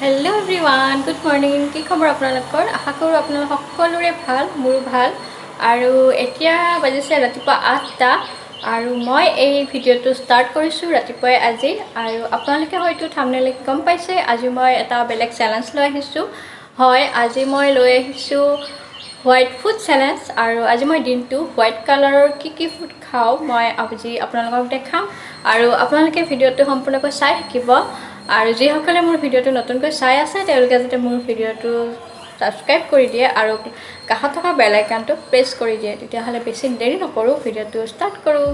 Hello everyone, good morning. কি খবৰ আপোনালোকৰ? আশা কৰোঁ আপোনালোক সকলোৰে ভাল, মোৰো ভাল। আৰু এতিয়া বাজিছে ৰাতিপুৱা 8টা আৰু মই এই ভিডিঅ'টো ষ্টাৰ্ট কৰিছোঁ ৰাতিপুৱাই আজি। আৰু আপোনালোকে হয়তো থাম্বনেইলত গম পাইছে, আজি মই এটা বেলেগ চেলেঞ্জ লৈ আহিছোঁ। হয়, আজি মই লৈ আহিছোঁ হোৱাইট ফুড চেলেঞ্জ। আৰু আজি মই দিনটো হোৱাইট কালাৰৰ কি ফুড খাওঁ মই আজি আপোনালোকক দেখাম। আৰু আপোনালোকে ভিডিঅ'টো সম্পূৰ্ণকৈ চাই থাকিব। আৰু যিসকলে মোৰ ভিডিঅ'টো নতুনকৈ চাই আছে তেওঁলোকে যাতে মোৰ ভিডিঅ'টো ছাবস্ক্ৰাইব কৰি দিয়ে আৰু কাষত থকা বেল আইকনটো প্ৰেছ কৰি দিয়ে, তেতিয়াহ'লে বেছি দেৰি নকৰোঁ, ভিডিঅ'টো ষ্টাৰ্ট কৰোঁ।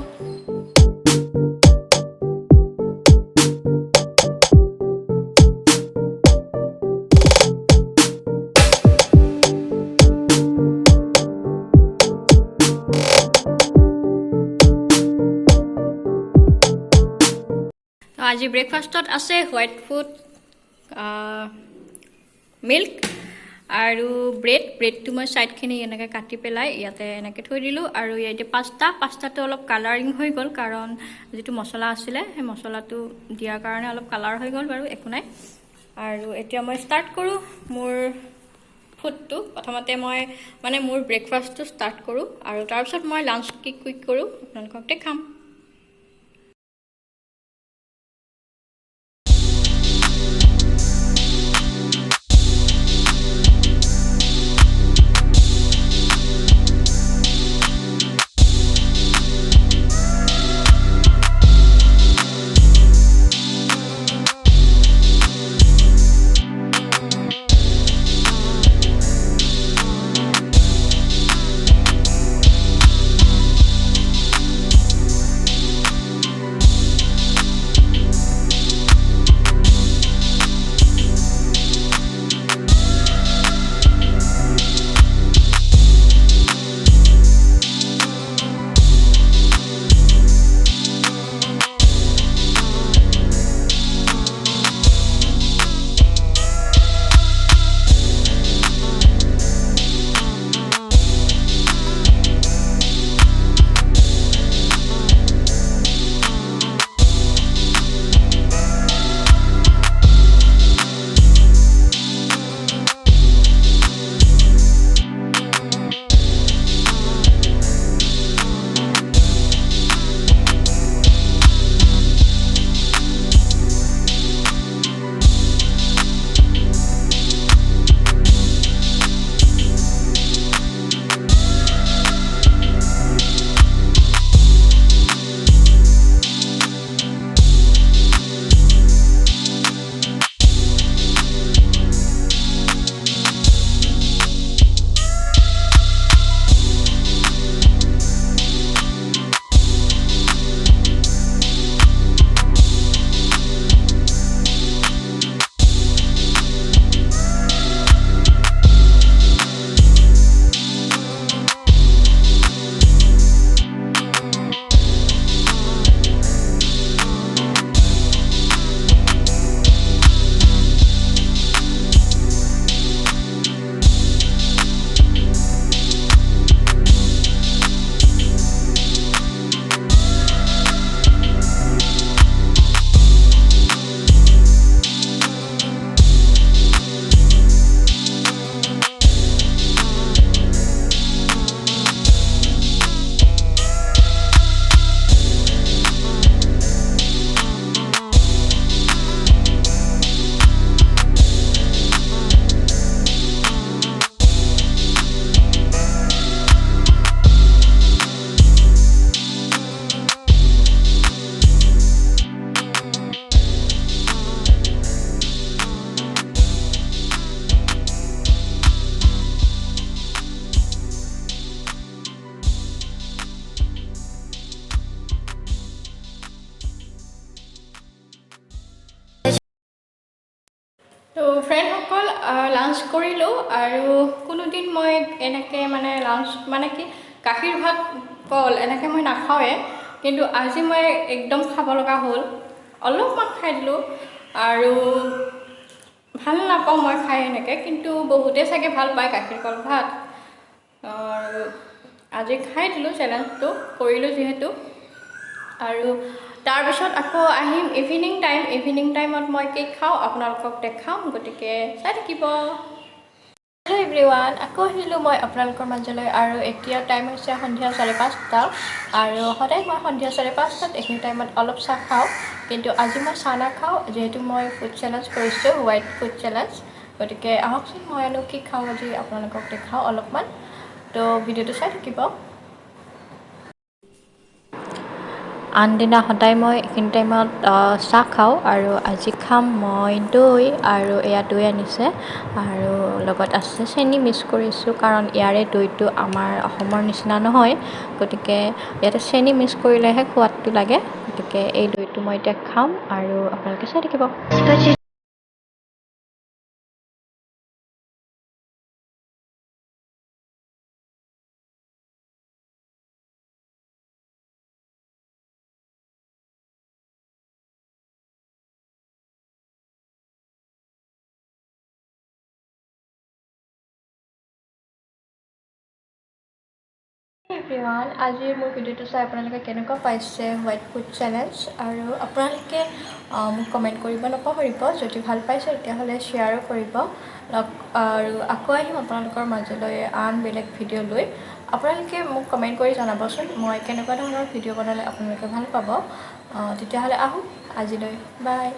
আজি ব্ৰেকফাষ্টত আছে হোৱাইট ফুড মিল্ক আৰু ব্ৰেডটো মই ছাইডখিনি এনেকৈ কাটি পেলাই ইয়াতে এনেকৈ থৈ দিলোঁ। আৰু ইয়াতে পাস্তাটো অলপ কালাৰিং হৈ গ'ল, কাৰণ যিটো মছলা আছিলে সেই মছলাটো দিয়াৰ কাৰণে অলপ কালাৰ হৈ গ'ল বাৰু, একো নাই। আৰু এতিয়া মই ষ্টাৰ্ট কৰোঁ মোৰ ফুডটো। প্ৰথমতে মই মোৰ ব্ৰেকফাষ্টটো ষ্টাৰ্ট কৰোঁ আৰু তাৰপিছত মই লাঞ্চ কি কুইক কৰোঁ আপোনালোকক দেখাম। তো ফ্ৰেণ্ডসকল, লাঞ্চ কৰিলোঁ। আৰু কোনোদিন মই এনেকৈ লাঞ্চ কি গাখীৰ ভাত কল এনেকৈ মই নাখাওঁৱে, কিন্তু আজি মই একদম খাব লগা হ'ল, অলপমান খাই দিলোঁ। আৰু ভাল নাপাওঁ মই খাই এনেকৈ, কিন্তু বহুতে চাগে ভাল পায় গাখীৰ কল ভাত। আৰু আজি খাই দিলোঁ, চেলেঞ্জটো কৰিলোঁ যিহেতু। আৰু তাৰপিছত আকৌ আহিম ইভিনিং টাইমত মই কেক খাওঁ, আপোনালোকক দেখাম, গতিকে চাই থাকিব। হেল্ল' এভৰিৱান, আকৌ আহিলোঁ মই আপোনালোকৰ মাজলৈ। আৰু এতিয়া টাইম হৈছে সন্ধিয়া 5:30 আৰু সদায় মই সন্ধিয়া 5:30 এইখিনি টাইমত অলপ চাহ খাওঁ, কিন্তু আজি মই চাহ নাখাওঁ যিহেতু মই ফুড চেলেঞ্জ কৰিছোঁ, হোৱাইট ফুড চেলেঞ্জ। গতিকে আহকচোন মইনো কি খাওঁ আজি আপোনালোকক দেখাওঁ অলপমান, তো ভিডিঅ'টো চাই থাকিব। আনদিনা সদায় মই এইখিনি টাইমত চাহ খাওঁ, আৰু আজি খাম মই দৈ, আৰু এয়া দৈ আনিছে আৰু লগত আছে চেনি মিক্স কৰিছোঁ, কাৰণ ইয়াৰে দৈটো আমাৰ অসমৰ নিচিনা নহয়, গতিকে ইয়াতে চেনি মিক্স কৰিলেহে সোৱাদটো লাগে। গতিকে এই দৈটো মই এতিয়া খাম আৰু আপোনালোকে চাই থাকিব। এভৰিৱান, আজিৰ মোৰ ভিডিঅ'টো চাই আপোনালোকে কেনেকুৱা পাইছে হোৱাইট ফুড চেলেঞ্জ, আৰু আপোনালোকে মোক কমেণ্ট কৰিব নপাহৰিব। যদি ভাল পাইছে তেতিয়াহ'লে শ্বেয়াৰো কৰিব, আৰু আকৌ আহিম আপোনালোকৰ মাজলৈ আন বেলেগ ভিডিঅ' লৈ। আপোনালোকে মোক কমেণ্ট কৰি জনাবচোন মই কেনেকুৱা ধৰণৰ ভিডিঅ' বনালে আপোনালোকে ভাল পাব। তেতিয়াহ'লে আহোঁ আজিলৈ, বাই।